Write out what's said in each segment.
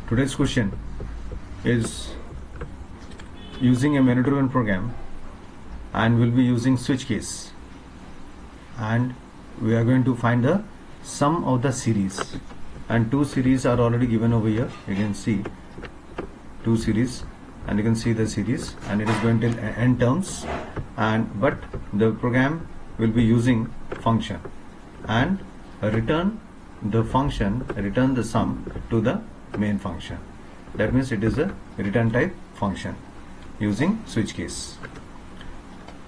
Today's question is using a menu-driven program, and we'll be using switch case, and we are going to find the sum of the series, and two series are already given over here. You can see two series, and you can see the series, and it is going to n terms, and but the program will be using function and return the sum to the main function. That means it is a return type function using switch case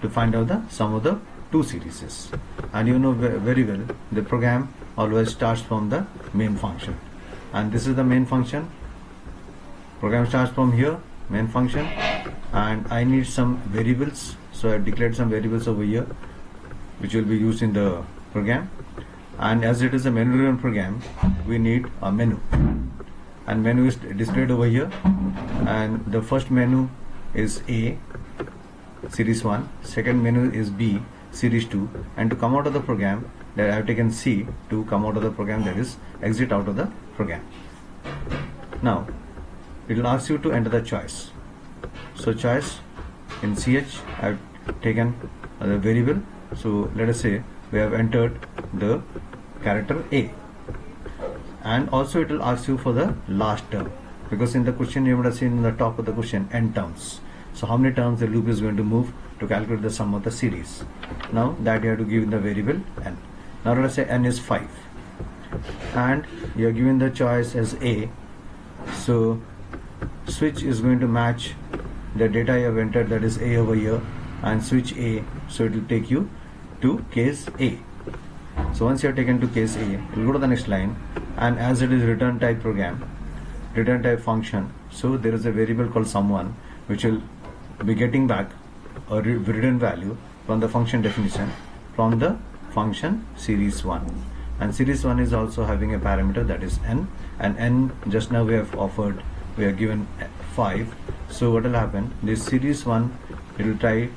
to find out the sum of the two series. And you know very well the program always starts from the main function, and this is the main function. Program starts from here, main function, and I need some variables, so I declared some variables over here which will be used in the program. And as it is a menu-driven program, we need a menu, and menu is displayed over here, and the first menu is A, series 1, second menu is B, series 2, and to come out of the program, that I have taken C to come out of the program, that is exit out of the program. Now it will ask you to enter the choice. So choice in CH I have taken the variable, so let us say we have entered the character A, and also it will ask you for the last term, because in the question you would have seen in the top of the question n terms. So how many terms the loop is going to move to calculate the sum of the series. Now that you have to give in the variable n. Now let us say n is 5, and you are given the choice as A, so switch is going to match the data you have entered, that is A over here, and switch A, so it will take you to case A. So once you are taken to case A, you will go to the next line, and as it is return type program, return type function, so there is a variable called sum1 which will be getting back a return value from the function definition from the function series 1, and series 1 is also having a parameter, that is n, and n just now we are given 5. So what will happen, this series 1, it will try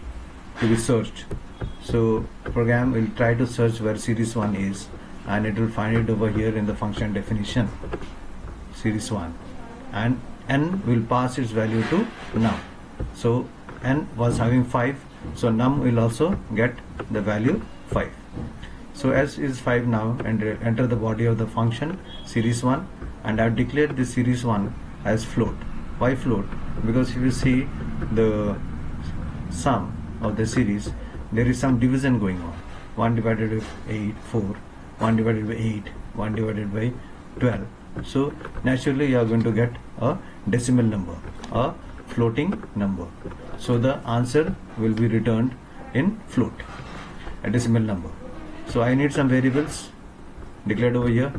to be searched. So program will try to search where series 1 is, and it will find it over here in the function definition series 1, and n will pass its value to num. So n was having 5, so num will also get the value 5. So as is 5 now, and enter the body of the function series 1, and I have declared this series 1 as float. Why float? Because if you see the sum of the series, there is some division going on. 1 divided by 8, 4, 1 divided by 8, 1 divided by 12. So naturally you are going to get a decimal number, a floating number. So the answer will be returned in float, a decimal number. So I need some variables declared over here,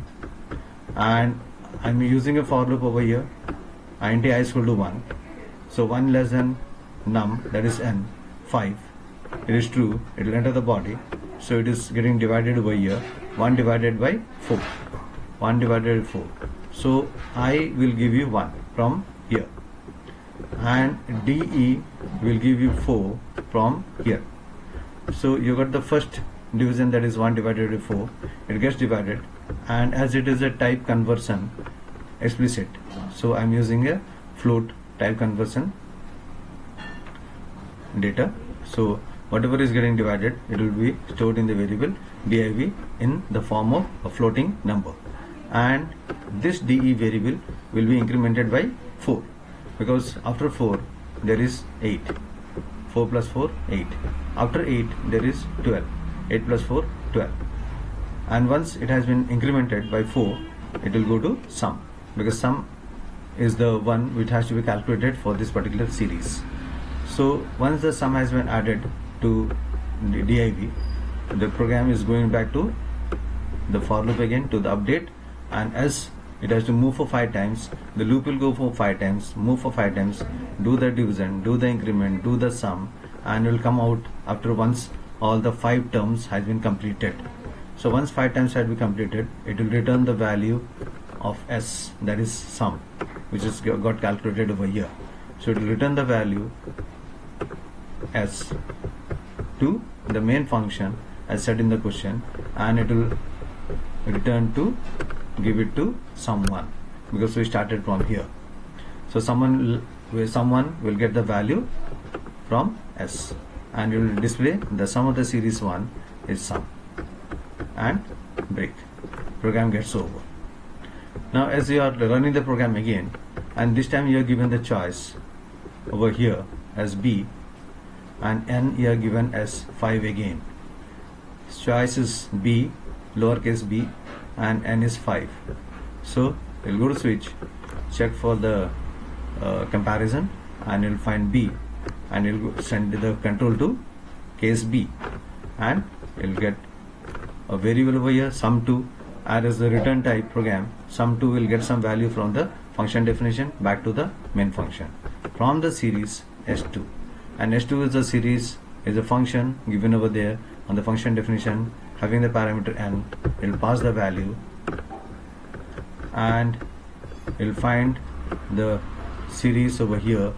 and I am using a for loop over here, int I is equal to 1. So 1 less than num, that is n, 5. It is true, it will enter the body, so it is getting divided over here, 1 divided by 4, 1 divided by 4. So I will give you 1 from here, and DE will give you 4 from here. So you got the first division, that is 1 divided by 4, it gets divided, and as it is a type conversion explicit, so I am using a float type conversion data. So whatever is getting divided, it will be stored in the variable div in the form of a floating number, and this de variable will be incremented by 4, because after 4 there is 8, 4 plus 4 8, after 8 there is 12, 8 plus 4 12, and once it has been incremented by 4, it will go to sum, because sum is the one which has to be calculated for this particular series. So once the sum has been added to the div, the program is going back to the for loop again to the update, and as it has to move for 5 times, the loop will go for 5 times, move for 5 times, do the division, do the increment, do the sum, and will come out after once all the 5 terms has been completed. So once 5 times has been completed, it will return the value of s, that is sum, which is got calculated over here. So it will return the value s to the main function as said in the question, and it will return to give it to someone. because we started from here. So someone will get the value from S, and you will display the sum of the series 1 is sum, and break. Program gets over. Now as you are running the program again, and this time you are given the choice over here as B, and N you are given as 5 again. Choice is B, lowercase b, and N is 5. So you'll go to switch, check for the comparison, and you'll find B, and you'll send the control to case B, and you'll get a variable over here sum2, and as the return type program, sum2 will get some value from the function definition back to the main function from the series S2, and S2 is a series, is a function given over there on the function definition having the parameter n. It will pass the value, and it will find the series over here,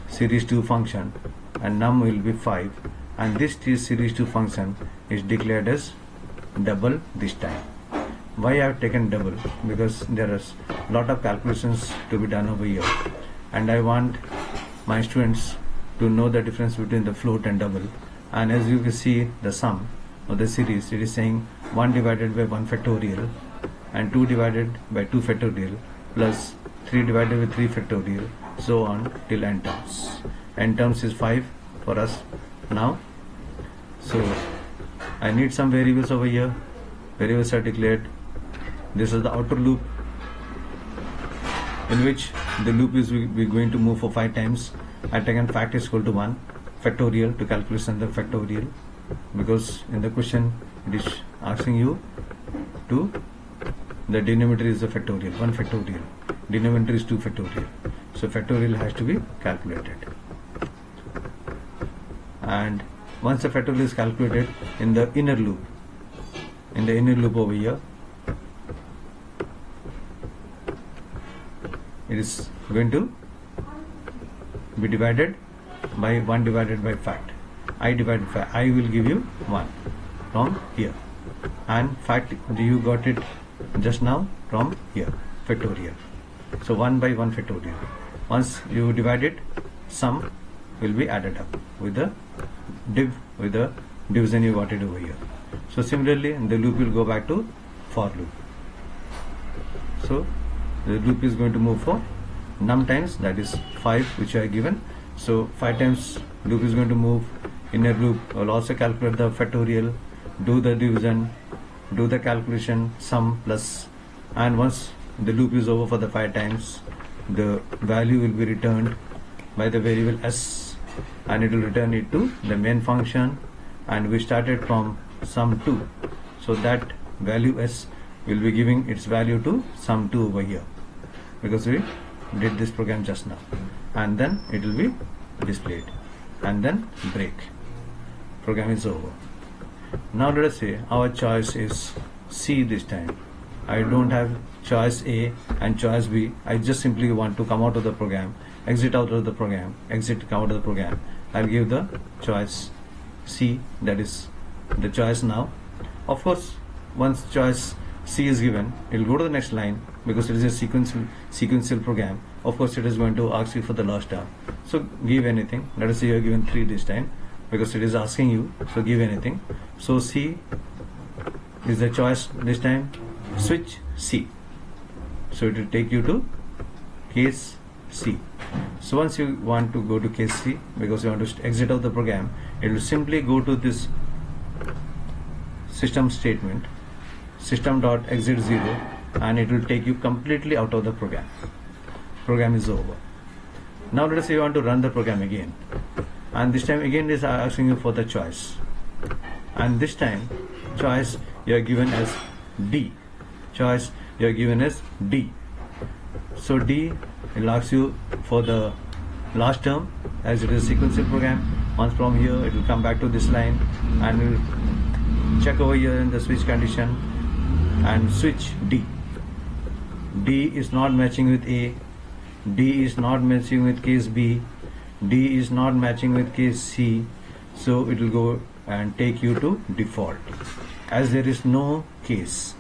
series 2 function, and num will be 5, and this series 2 function is declared as double this time. Why I have taken double? Because there is a lot of calculations to be done over here, and I want my students to know the difference between the float and double. And as you can see, the sum of the series, it is saying 1 divided by 1 factorial, and 2 divided by 2 factorial, plus 3 divided by 3 factorial, so on till n terms. N terms is 5 for us now. So I need some variables over here. Variables are declared. This is the outer loop, in which the loop is we going to move for 5 times. I taken fact is equal to 1 factorial to calculation the factorial, because in the question it is asking you to, the denominator is the factorial, 1 factorial, denominator is 2 factorial, so factorial has to be calculated. And once the factorial is calculated, in the inner loop over here, it is going to be divided by 1 divided by fact. I divided by I will give you 1 from here, and fact you got it just now from here, factorial. So 1 by 1 factorial. Once you divide it, sum will be added up with the div, with the division you got it over here. So similarly, the loop will go back to for loop. So the loop is going to move for num times, that is 5 which I given. So 5 times loop is going to move. Inner loop will also calculate the factorial, do the division, do the calculation, sum plus, and once the loop is over for the 5 times, the value will be returned by the variable s, and it will return it to the main function, and we started from sum2, so that value s will be giving its value to sum2 over here, because we did this program just now, and then it will be displayed, and then break. Program is over. Now let us say our choice is C this time. I don't have choice A and choice B. I just simply want to come out of the program, exit out of the program, come out of the program. I'll give the choice C, that is the choice now. Of course, once choice C is given, it will go to the next line, because it is a sequential program. Of course, it is going to ask you for the last term. So give anything. Let us say you are given 3 this time, because it is asking you, so give anything. So C is the choice this time, switch C. So it will take you to case C. So once you want to go to case C, because you want to exit out the program, it will simply go to this system statement, system.exit 0, and it will take you completely out of the program. Program is over. Now let us say you want to run the program again, and this time again it is asking you for the choice, and this time choice you are given as D. Choice you are given as D. So D will ask you for the last term, as it is a sequential program. Once from here it will come back to this line, and will check over here in the switch condition and switch D. D is not matching with A, D is not matching with case B, D is not matching with case C, so it will go and take you to default, as there is no case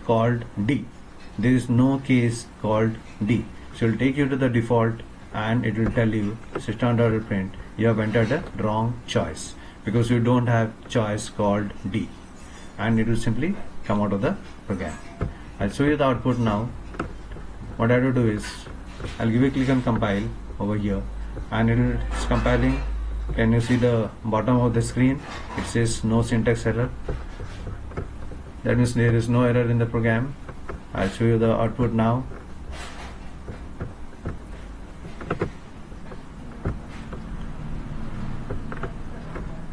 called D. there is no case called D. So it will take you to the default and it will tell you system.print you have entered a wrong choice because you don't have choice called D, and it will simply come out of the program. I'll show you the output now. What I have to do is I'll give a click on compile over here and it is compiling. Can you see the bottom of the screen? It says no syntax error. That means there is no error in the program. I'll show you the output now.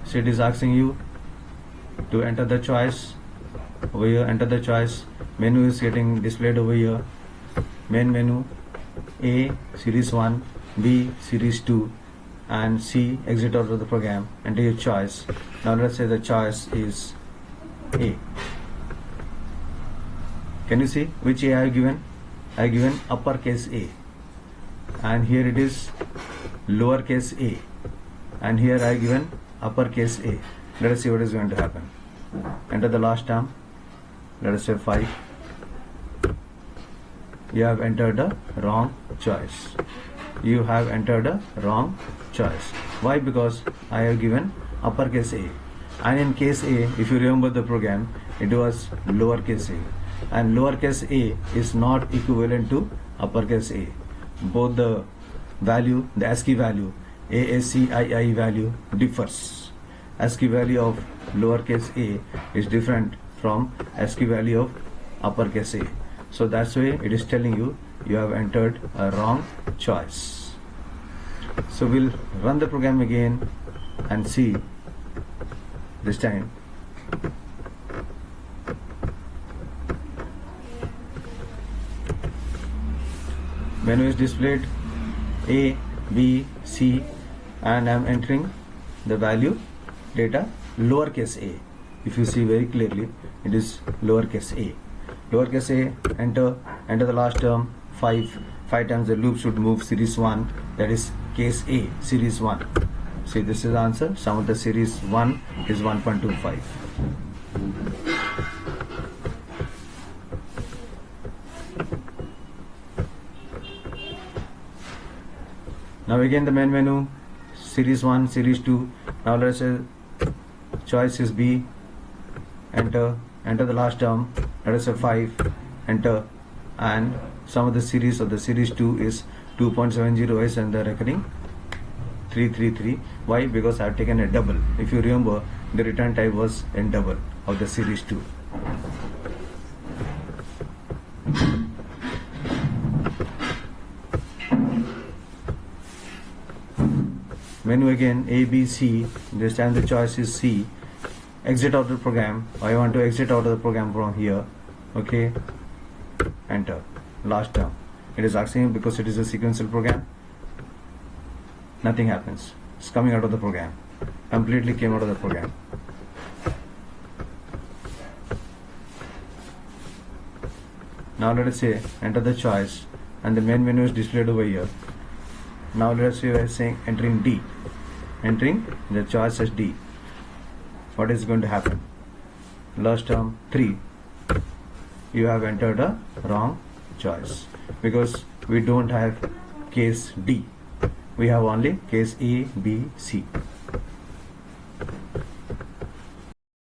So it is asking you to enter the choice. Over here, enter the choice. Menu is getting displayed over here. Main menu, A series 1, B series 2, and C exit out of the program. Enter your choice. Now let's say the choice is A. Can you see which A I have given? I have given uppercase A, and here it is lowercase a, and here I have given uppercase A. Let us see what is going to happen. Enter the last term. Let us say 5. You have entered a wrong choice. You have entered a wrong choice. Why? Because I have given uppercase A, and in case A, if you remember the program, it was lowercase a, and lowercase a is not equivalent to uppercase A. Both the value, the ASCII value, ASCII value differs. ASCII value of lowercase a is different from ASCII value of uppercase A. So that's why it is telling you you have entered a wrong choice. So we'll run the program again and see this time. Menu is displayed A, B, C, and I am entering the value data lowercase a. If you see very clearly, it is lowercase a. Lowercase a, enter the last term 5 times. The loop should move series 1, that is case A, series 1. See, this is the answer. Sum of the series 1 is 1.25. Now again the main menu, series 1, series 2. Now let's say choice is B. Enter the last term, let us say 5, enter, and sum of the series of the series 2 is 2.70s and the recurring 333. Why? Because I have taken a double. If you remember, the return type was in double of the series 2. Menu again, A, B, C. This time the choice is C. Exit out of the program. I want to exit out of the program from here. Okay. Enter. Last term. It is asking because it is a sequential program. Nothing happens. It's coming out of the program. Completely came out of the program. Now let us say enter the choice, and the main menu is displayed over here. Now let us say we are saying entering D. Entering the choice as D. What is going to happen? Last term 3. You have entered a wrong choice because we don't have case D. We have only case A, B, C.